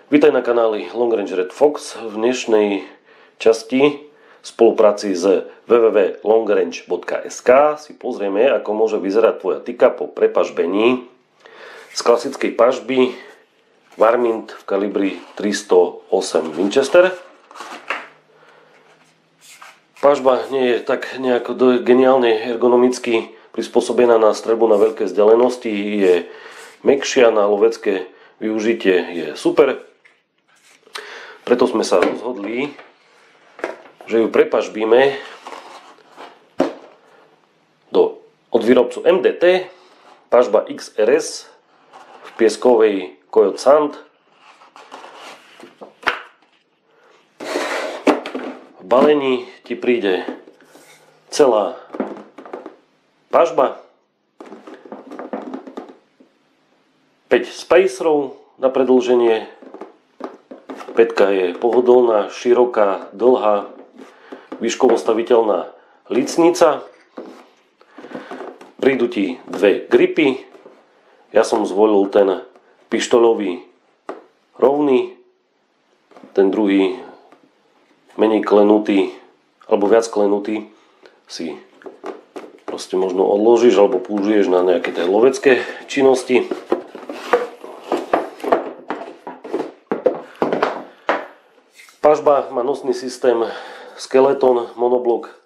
Vítaj na kanáli Long Range Red Fox. V dnešnej časti v spolupráci s www.longrange.sk si pozrieme, ako môže vyzerať tvoja tyka po prepažbení z klasickej pažby Varmint v kalibri 308 Winchester. Pažba nie je tak nejako geniálne ergonomicky prispôsobená na streľbu na veľké vzdialenosti, je mäkšia, na lovecké využitie je super. Preto sme sa rozhodli, že ju prepažbíme od výrobcu MDT, pažba XRS v pieskovej Coyote Sand. V balení ti príde celá pažba, 5 spacerov na predĺženie. Päťka je pohodlná, široká, dlhá, výškovo staviteľná lícnica. Prídu ti dve gripy. Ja som zvolil ten pištoľový rovný, ten druhý menej klenutý alebo viac klenutý si proste možno odložíš alebo použiješ na nejaké tie lovecké činnosti. Pažba má nosný systém Skeleton monoblok,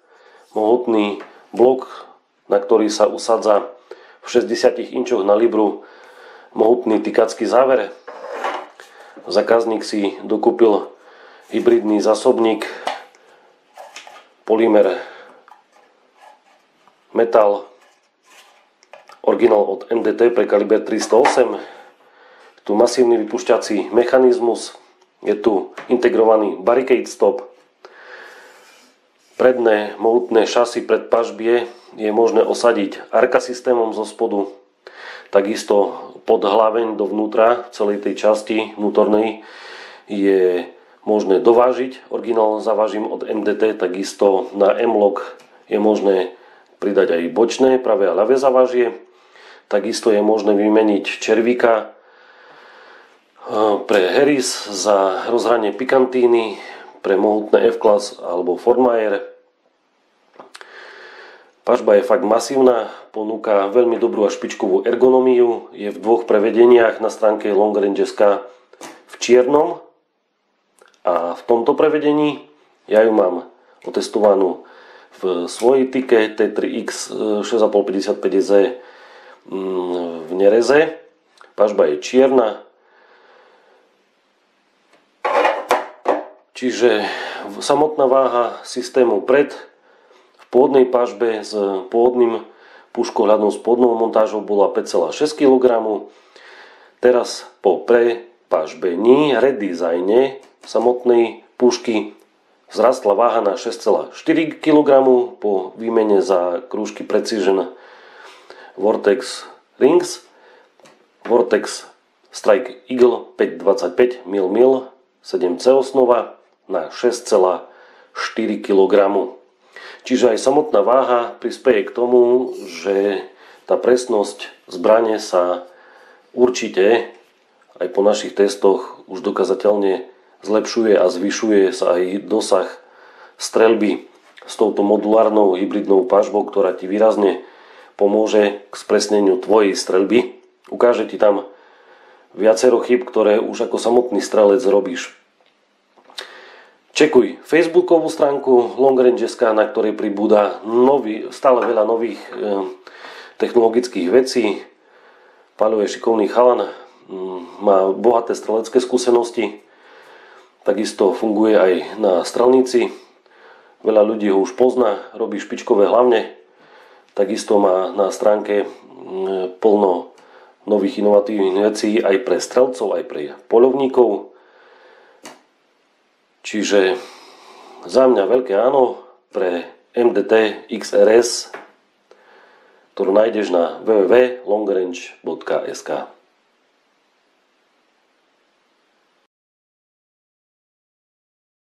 mohutný blok, na ktorý sa usádza v 60 inčoch na libru mohutný tykacký záver. Zákazník si dokúpil hybridný zásobník polymer metal originál od MDT pre kaliber 308. Tu masívny vypúšťací mechanizmus. Je tu integrovaný barricade stop. Predné mohutné šasy pred pažbie je možné osadiť arka systémom zo spodu. Takisto pod hlaveň dovnútra celej tej časti vnútornej je možné dovážiť. Originál zavážim od MDT, takisto na M-Lock je možné pridať aj bočné, pravé a ľavé zavážie. Takisto je možné vymeniť červíka pre Harris za rozhranie pikantíny, pre mohutné F-Class alebo Fortmeyer. Pažba je fakt masívna, ponúka veľmi dobrú a špičkovú ergonómiu, je v dvoch prevedeniach na stránke longrange.sk v čiernom a v tomto prevedení. Ja ju mám otestovanú v svojej tyke T3X 6,555Z v nereze. Pažba je čierna. Čiže samotná váha systému pred v pôvodnej pažbe s pôvodným puškohľadnou spodnou montážou bola 5,6 kg. Teraz po prepažbení, redizajne samotnej pušky vzrastla váha na 6,4 kg po výmene za krúžky Precision Vortex Rings, Vortex Strike Eagle 525 mm 7C osnova na 6,4 kg. Čiže aj samotná váha prispieje k tomu, že tá presnosť zbrane sa určite aj po našich testoch už dokazateľne zlepšuje a zvyšuje sa aj dosah streľby s touto modulárnou hybridnou pažbou, ktorá ti výrazne pomôže k spresneniu tvojej streľby. Ukáže ti tam viacero chyb, ktoré už ako samotný strelec robíš. Čekuj facebookovú stránku longrange.sk, na ktorej pribúda stále veľa nových technologických vecí. Paľo je šikovný chalan, má bohaté strelecké skúsenosti, takisto funguje aj na strelnici. Veľa ľudí ho už pozná, robí špičkové hlavne. Takisto má na stránke plno nových inovatívnych vecí aj pre strelcov, aj pre poľovníkov. Čiže za mňa veľké áno pre MDT XRS, ktorú nájdeš na www.longrange.sk.